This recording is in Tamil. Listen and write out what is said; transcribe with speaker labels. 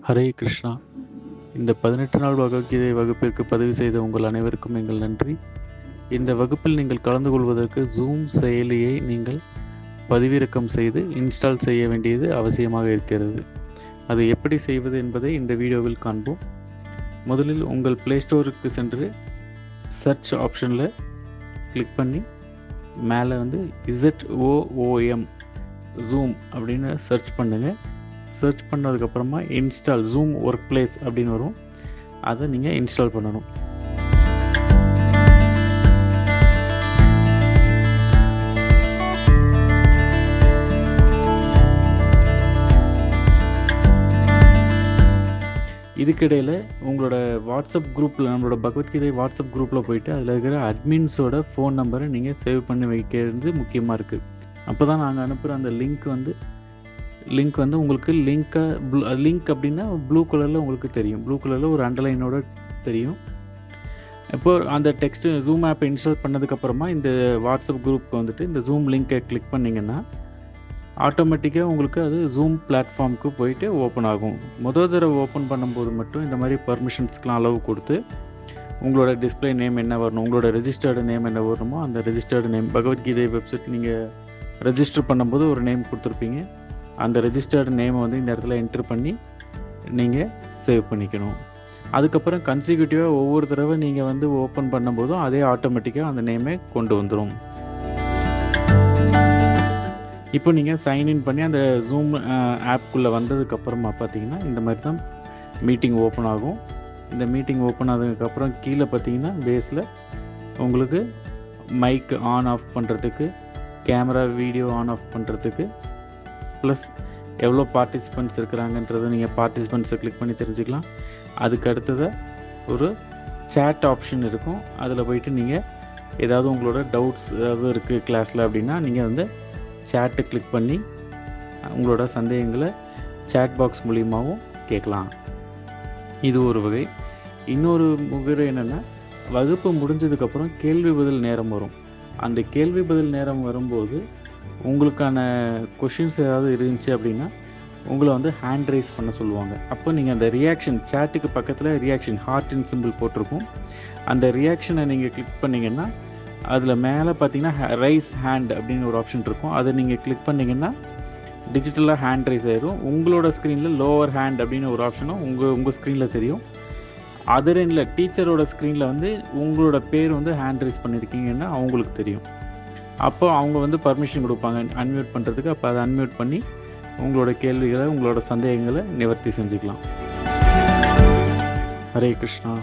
Speaker 1: ஹரே கிருஷ்ணா. இந்த 18 நாள் பகவத்கீதை வகுப்பிற்கு பதிவு செய்த உங்கள் அனைவருக்கும் எங்கள் நன்றி. இந்த வகுப்பில் நீங்கள் கலந்து கொள்வதற்கு ஜூம் செயலியை நீங்கள் பதிவிறக்கம் செய்து இன்ஸ்டால் செய்ய வேண்டியது அவசியமாக இருக்கிறது. அதை எப்படி செய்வது என்பதை இந்த வீடியோவில் காண்போம். முதலில் உங்கள் ப்ளே ஸ்டோருக்கு சென்று சர்ச் ஆப்ஷனில் கிளிக் பண்ணி மேலே ZOOM ஜூம் அப்படின்னு சர்ச் பண்ணுங்கள். சர்ச் பண்ணதுக்கப்புறமா இன்ஸ்டால் ஜூம் ஒர்க் பிளேஸ் அப்படின்னு வரும். அதை நீங்கள் இன்ஸ்டால் பண்ணணும். இதுக்கிடையில் உங்களோட வாட்ஸ்அப் குரூப்பில், நம்மளோட பகவத்கீதை வாட்ஸ்அப் குரூப்பில் போயிட்டு அதில் இருக்கிற அட்மின்ஸோட ஃபோன் நம்பரை நீங்கள் சேவ் பண்ணி வைக்கிறது முக்கியமாக இருக்குது. அப்போ தான் நாங்கள் அனுப்புகிற அந்த லிங்க் வந்து உங்களுக்கு லிங்க் அப்படின்னா ப்ளூ கலரில் உங்களுக்கு தெரியும். ப்ளூ கலரில் ஒரு அண்டர்லைனோட தெரியும். இப்போது அந்த டெக்ஸ்ட்டு ஜூம் ஆப்பை இன்ஸ்டால் பண்ணதுக்கப்புறமா இந்த வாட்ஸ்அப் குரூப்புக்கு இந்த ஜூம் லிங்க்கை கிளிக் பண்ணிங்கன்னா ஆட்டோமேட்டிக்காக உங்களுக்கு அது ஜூம் பிளாட்ஃபார்முக்கு போயிட்டு ஓப்பன் ஆகும். முதல் தடவை ஓப்பன் பண்ணும்போது மட்டும் இந்த மாதிரி பர்மிஷன்ஸ்க்கெலாம் அளவு கொடுத்து உங்களோட டிஸ்பிளே நேம் என்ன வரணும், உங்களோட ரெஜிஸ்டர்டு நேம் என்ன வரணுமோ அந்த ரெஜிஸ்டர்டு நேம், பகவத்கீதை வெப்சைட் நீங்கள் ரெஜிஸ்டர் பண்ணும்போது ஒரு நேம் கொடுத்துருப்பீங்க. அந்த ரெஜிஸ்டர்டு நேமை இந்த இடத்துல என்ட்ரு பண்ணி நீங்கள் சேவ் பண்ணிக்கணும். அதுக்கப்புறம் கன்சிக்யூட்டிவாக ஒவ்வொரு தடவை நீங்கள் ஓப்பன் பண்ணும்போதும் அதே ஆட்டோமேட்டிக்காக அந்த நேமே கொண்டு வந்துடும். இப்போ நீங்கள் சைன்இன் பண்ணி அந்த ஜூம் ஆப்குள்ளே வந்ததுக்கப்புறமா பார்த்தீங்கன்னா இந்த மாதிரி தான் மீட்டிங் ஓப்பன் ஆகும். இந்த மீட்டிங் ஓப்பன் ஆனதுக்கப்புறம் கீழே பார்த்தீங்கன்னா பேஸில் உங்களுக்கு மைக் ஆன் ஆஃப் பண்ணுறதுக்கு, கேமரா வீடியோ ஆன் ஆஃப் பண்ணுறதுக்கு, ப்ளஸ் எவ்வளோ பார்ட்டிசிபெண்ட்ஸ் இருக்கிறாங்கன்றதை நீங்கள் பார்ட்டிசிபெண்ட்ஸை கிளிக் பண்ணி தெரிஞ்சுக்கலாம். அதுக்கு அடுத்ததாக ஒரு சேட் ஆப்ஷன் இருக்கும். அதில் போயிட்டு நீங்கள் ஏதாவது உங்களோட டவுட்ஸ் ஏதாவது இருக்குது கிளாஸில் அப்படின்னா நீங்கள் சேட்டை கிளிக் பண்ணி உங்களோட சந்தேகங்களை சேட் பாக்ஸ் மூலியமாகவும் கேட்கலாம். இது ஒரு வகை. இன்னொரு முறை என்னென்னா, வகுப்பு முடிஞ்சதுக்கப்புறம் கேள்வி பதில் நேரம் வரும். அந்த கேள்வி பதில் நேரம் வரும்போது உங்களுக்கான கொஷின்ஸ் ஏதாவது இருந்துச்சு அப்படின்னா உங்களை ஹேண்ட் ரைஸ் பண்ண சொல்லுவாங்க. அப்போ நீங்கள் அந்த ரியாக்ஷன் சேட்டுக்கு பக்கத்தில் ரியாக்ஷன் ஹார்ட்டின் சிம்பிள் போட்டிருக்கும். அந்த ரியாக்ஷனை நீங்கள் கிளிக் பண்ணிங்கன்னா அதில் மேலே பார்த்தீங்கன்னா ரைஸ் ஹேண்ட் அப்படின்னு ஒரு ஆப்ஷன் இருக்கும். அதை நீங்கள் கிளிக் பண்ணிங்கன்னா டிஜிட்டலாக ஹேண்ட் ரைஸ் ஆயிடும். உங்களோட ஸ்க்ரீனில் லோவர் ஹேண்ட் அப்படின்னு ஒரு ஆப்ஷனும் உங்கள் ஸ்க்ரீனில் தெரியும். அதர் எண்டில் டீச்சரோட ஸ்க்ரீனில் உங்களோட பேர் ஹேண்ட் ரைஸ் பண்ணியிருக்கீங்கன்னா அவங்களுக்கு தெரியும். அப்போ அவங்க பர்மிஷன் கொடுப்பாங்க அன்மியூட் பண்ணுறதுக்கு. அப்போ அதை அன்மியூட் பண்ணி உங்களோட கேள்விகளை, உங்களோட சந்தேகங்களை நிவர்த்தி செஞ்சுக்கலாம். ஹரே கிருஷ்ணா.